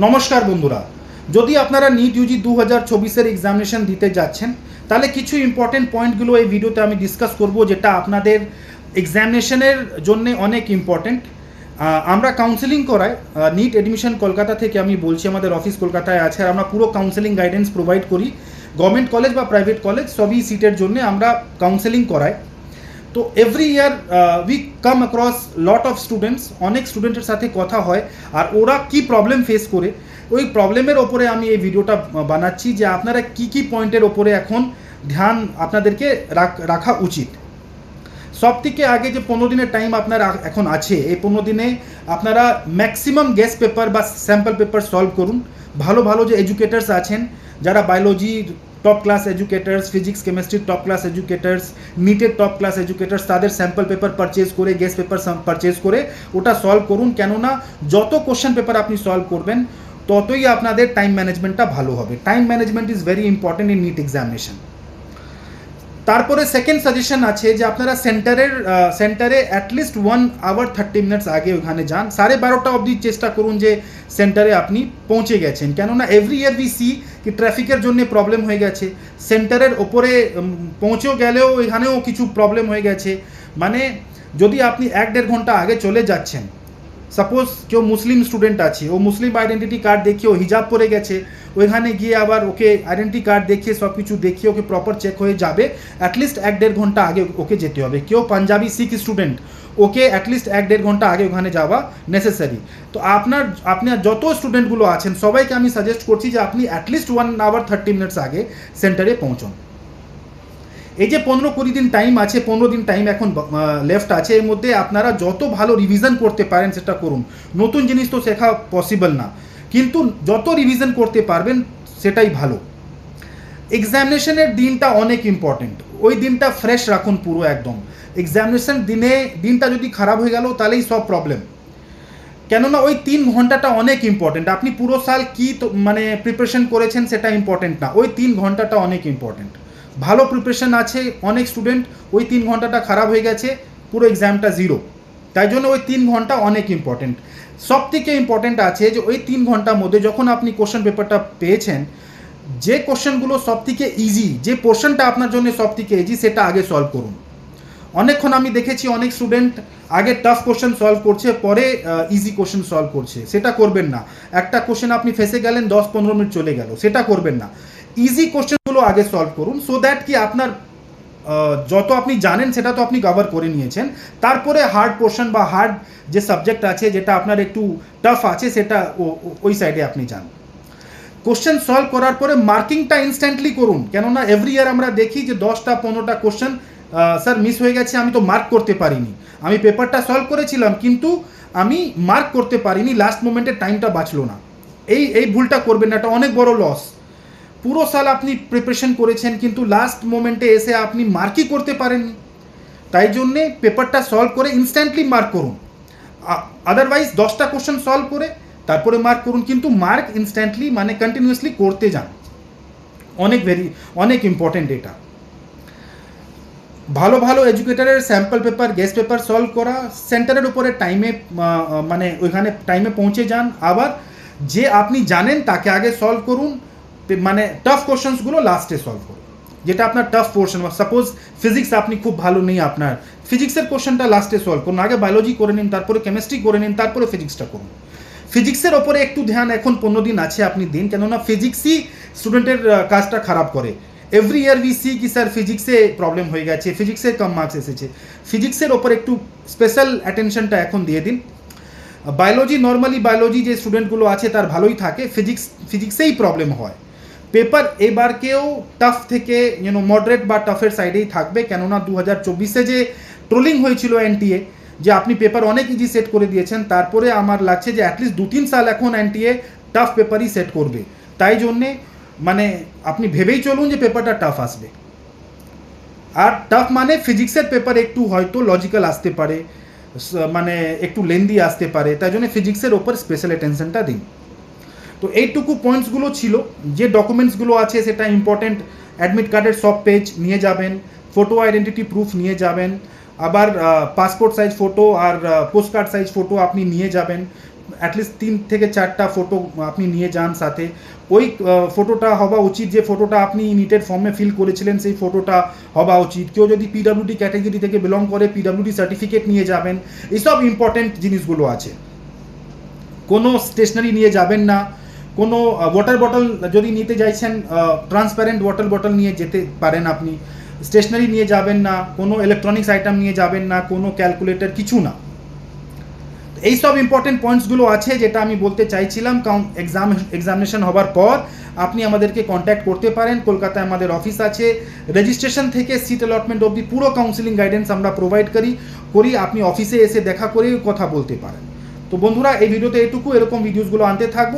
নমস্কার বন্ধুরা, যদি আপনারা নিট ইউজি 2024-এর এক্সামিনেশন দিতে যাচ্ছেন তাহলে কিছু ইম্পর্টেন্ট পয়েন্টগুলো এই ভিডিওতে আমি ডিসকাস করব, যেটা আপনাদের এক্সামিনেশনের জন্য অনেক ইম্পর্টেন্ট। আমরা কাউন্সেলিং করাই নিট এডমিশন কলকাতা থেকে, আমি বলছি আমাদের অফিস কলকাতায় আছে, আর আমরা পুরো কাউন্সেলিং গাইডেন্স প্রোভাইড করি। গভর্নমেন্ট কলেজ বা প্রাইভেট কলেজ সবই সিটের জন্য আমরা কাউন্সেলিং করাই। তো every year we come across lot of students, অনেক স্টুডেন্টের সাথে কথা হয় আর ওরা কি প্রবলেম ফেস করে, ওই প্রবলেমের ওপরে আমি এই ভিডিওটা বানাচ্ছি যে আপনারা কি কি পয়েন্টের ওপরে এখন ধ্যান আপনাদেরকে রাখা উচিত। সব থেকে আগে যে 15 দিনের টাইম আপনার এখন আছে, এই 15 দিনে আপনারা ম্যাক্সিমাম গেস্ট পেপার বা স্যাম্পল পেপার সলভ করুন। ভালো ভালো যে এডুকেটার্স আছেন, যারা biology top class educators, physics কেমিস্ট্রির টপ ক্লাস এডুকেটার্স, নিটের টপ ক্লাস এডুকেটার্স, তাদের স্যাম্পল পেপার পারচেজ করে, গেস্ট পেপার পারচেজ করে ওটা সলভ করুন। কেননা যত কোশ্চেন পেপার আপনি সলভ করবেন ততই আপনাদের টাইম ম্যানেজমেন্টটা ভালো হবে। Time management is very important in NEET examination. তারপরে সেকেন্ড সাজেশন আছে যে আপনারা সেন্টারে অ্যাটলিস্ট 1 আওয়ার 30 মিনিটস আগে ওখানে যান। 12:30 অবধি চেষ্টা করুন যে সেন্টারে আপনি পৌঁছে গেছেন, কেননা এভরি ইয়ার উই সি কি ট্রাফিকের জন্য প্রবলেম হয়ে গেছে, সেন্টারের ওপরে পৌঁছেও গেলেও এখানেও কিছু প্রবলেম হয়ে গেছে। মানে যদি আপনি 1-1.5 ঘন্টা আগে চলে যাচ্ছেন, সাপোজ কেউ মুসলিম স্টুডেন্ট আছে, ও মুসলিম আইডেন্টিটি কার্ড দেখিয়ে ও হিজাব পরে গেছে, ওইখানে গিয়ে আবার ওকে আইডেন্টি কার্ড দেখিয়ে সব কিছু দেখিয়ে ওকে প্রপার চেক হয়ে যাবে, অ্যাটলিস্ট 1-1.5 ঘন্টা আগে ওকে যেতে হবে। কেউ পাঞ্জাবি শিখ স্টুডেন্ট, ওকে অ্যাটলিস্ট 1-1.5 ঘন্টা আগে ওখানে যাওয়া নেসেসারি। তো আপনার যত স্টুডেন্টগুলো আছেন সবাইকে আমি সাজেস্ট করছি যে আপনি অ্যাটলিস্ট 1 আওয়ার 30 মিনিটস আগে সেন্টারে পৌঁছন। এই যে 15-20 দিন টাইম আছে, 15 দিন টাইম এখন লেফট আছে, এর মধ্যে আপনারা যত ভালো রিভিশন করতে পারেন সেটা করুন। নতুন জিনিস তো শেখা পসিবল না, কিন্তু যত রিভিশন করতে পারবেন সেটাই ভালো। এক্সামিনেশনের দিনটা অনেক ইম্পর্টেন্ট, ওই দিনটা ফ্রেশ রাখুন পুরো একদম। এক্সামিনেশন দিনটা যদি খারাপ হয়ে গেল তাহলেই সব প্রবলেম, কেননা ওই 3 ঘন্টাটা অনেক ইম্পর্টেন্ট। আপনি পুরো সাল কি মানে প্রিপারেশন করেছেন সেটা ইম্পর্টেন্ট না, ওই 3 ঘন্টাটা অনেক ইম্পর্টেন্ট। ভালো প্রিপারেশন আছে অনেক স্টুডেন্ট, ওই 3 ঘন্টাটা খারাপ হয়ে গেছে, পুরো এক্সামটা জিরো। তাই জন্য ওই 3 ঘন্টা অনেক ইম্পর্টেন্ট। সব থেকে ইম্পর্টেন্ট আছে যে ওই 3 ঘন্টার মধ্যে যখন আপনি কোশ্চেন পেপারটা পেয়েছেন, যে কোশ্চেনগুলো সব থেকে ইজি, যে পোর্শনটা আপনার জন্য সব থেকে ইজি, সেটা আগে সলভ করুন। অনেকক্ষণ আমি দেখেছি অনেক স্টুডেন্ট আগে টাফ কোশ্চেন সলভ করছে, পরে ইজি কোশ্চেন সলভ করছে। সেটা করবেন না। একটা কোশ্চেন আপনি ফেসে গেলেন, 10-15 মিনিট চলে গেল, সেটা করবেন না। ইজি কোশ্চেনগুলো আগে সলভ করুন, সো দ্যাট কি আপনার যত আপনি জানেন সেটা তো আপনি কভার করে নিয়েছেন। তারপরে হার্ড পোর্শন বা হার্ড যে সাবজেক্ট আছে, যেটা আপনার একটু টাফ আছে, সেটা ওই সাইডে আপনি যান। কোশ্চেন সলভ করার পরে মার্কিংটা ইনস্ট্যান্টলি করুন, কেননা এভরি ইয়ার আমরা দেখি যে 10-15টা কোশ্চেন স্যার মিস হয়ে গেছে, আমি তো মার্ক করতে পারিনি। আমি পেপারটা সলভ করেছিলাম কিন্তু আমি মার্ক করতে পারিনি, লাস্ট মোমেন্টে টাইমটা বাঁচলো না। এই ভুলটা করবেন না, এটা অনেক বড় লস। পুরো সাল আপনি প্রিপারেশন করেছেন কিন্তু লাস্ট মোমেন্টে এসে আপনি মার্কই করতে পারেননি। তাই জন্যে পেপারটা সলভ করে ইনস্ট্যান্টলি মার্ক করুন। আদারওয়াইজ 10টা কোশ্চেন সলভ করে তারপরে মার্ক করুন, কিন্তু মার্ক ইনস্ট্যান্টলি মানে কন্টিনিউয়াসলি করতে যান। অনেক ইম্পর্টেন্ট এটা। ভালো ভালো এডুকেটারের sample paper, guess paper solve করা, সেন্টারের উপরে টাইমে মানে ওইখানে টাইমে পৌঁছে যান। আবার যে আপনি জানেন তাকে আগে সলভ করুন, মানে টাফ কোশ্চেন্সগুলো লাস্টে সলভ করুন, যেটা আপনার টাফ পোর্শন। সাপোজ ফিজিক্স আপনি খুব ভালো নেই, আপনার ফিজিক্সের কোশ্চেনটা লাস্টে সলভ করুন। আগে বায়োলজি করে নিন, তারপরে কেমিস্ট্রি করে নিন, তারপরে ফিজিক্সটা করুন। ফিজিক্সের ওপরে একটু ধ্যান এখন 15 দিন আছে আপনি দিন, কেননা ফিজিক্সই স্টুডেন্টের কাজটা খারাপ করে। এভরি ইয়ার উই সি কি স্যার ফিজিক্সে প্রবলেম হয়ে গেছে, ফিজিক্সে কম মার্কস এসেছে। ফিজিক্সের ওপর একটু স্পেশাল অ্যাটেনশনটা এখন দিয়ে দিন। বায়োলজি, নর্মালি বায়োলজি যে স্টুডেন্টগুলো আছে তার ভালোই থাকে, ফিজিক্সেই প্রবলেম হয়। পেপার এবারকেও টাফ থেকে মডারেট বা টাফের সাইডেই থাকবে, কেননা 2024-এ যে ট্রোলিং হয়েছিল এনটিএ যে আপনি পেপার অনেক ইজি সেট করে দিয়েছেন, তারপরে আমার লাগছে যে অ্যাটলিস্ট 2-3 সাল এখন এনটিএ টাফ পেপারই সেট করবে। তাই জন্যে মানে আপনি ভেবেই চলুন যে পেপারটা টাফ আসবে। আর টাফ মানে ফিজিক্সের পেপার একটু হয়তো লজিক্যাল আসতে পারে, মানে একটু লেন্দি আসতে পারে, তাই জন্য ফিজিক্সের ওপর স্পেশাল অ্যাটেনশনটা দিন। তো এইটুকু পয়েন্টসগুলো ছিল। যে ডকুমেন্টসগুলো আছে সেটা ইম্পর্টেন্ট, অ্যাডমিট কার্ডের সব পেজ নিয়ে যাবেন, ফটো আইডেন্টিটি প্রুফ নিয়ে যাবেন, আবার পাসপোর্ট সাইজ ফটো আর পোস্ট কার্ড সাইজ ফটো আপনি নিয়ে যাবেন। অ্যাটলিস্ট 3 থেকে 4টা ফটো আপনি নিয়ে যান সাথে। ওই ফটোটা হওয়া উচিত যে ফটোটা আপনি নিটের ফর্মে ফিল করেছিলেন, সেই ফটোটা হওয়া উচিত। কেউ যদি পিডব্লিউডি ক্যাটাগরি থেকে বিলং করে, পিডব্লিউডি সার্টিফিকেট নিয়ে যাবেন। এইসব ইম্পর্টেন্ট জিনিসগুলো আছে। কোনো স্টেশনারি নিয়ে যাবেন না। কোনো ওয়াটার বটল যদি নিতে চাইছেন, ট্রান্সপারেন্ট ওয়াটার বটল নিয়ে যেতে পারেন আপনি। স্টেশনারি নিয়ে যাবেন না, কোনো ইলেকট্রনিক্স আইটেম নিয়ে যাবেন না, কোনো ক্যালকুলেটর, কিছু না। এই সব ইম্পর্টেন্ট পয়েন্টসগুলো আছে যেটা আমি বলতে চাইছিলাম। কারণ এক্সামিনেশন হবার পর আপনি আমাদেরকে কন্ট্যাক্ট করতে পারেন। কলকাতায় আমাদের অফিস আছে। রেজিস্ট্রেশন থেকে সিট অ্যালটমেন্ট অবধি পুরো কাউন্সিলিং গাইডেন্স আমরা প্রোভাইড করি। আপনি অফিসে এসে দেখা করেও কথা বলতে পারেন। তো বন্ধুরা, এই ভিডিওতে এটুকু। এরকম ভিডিওসগুলো আনতে থাকবো।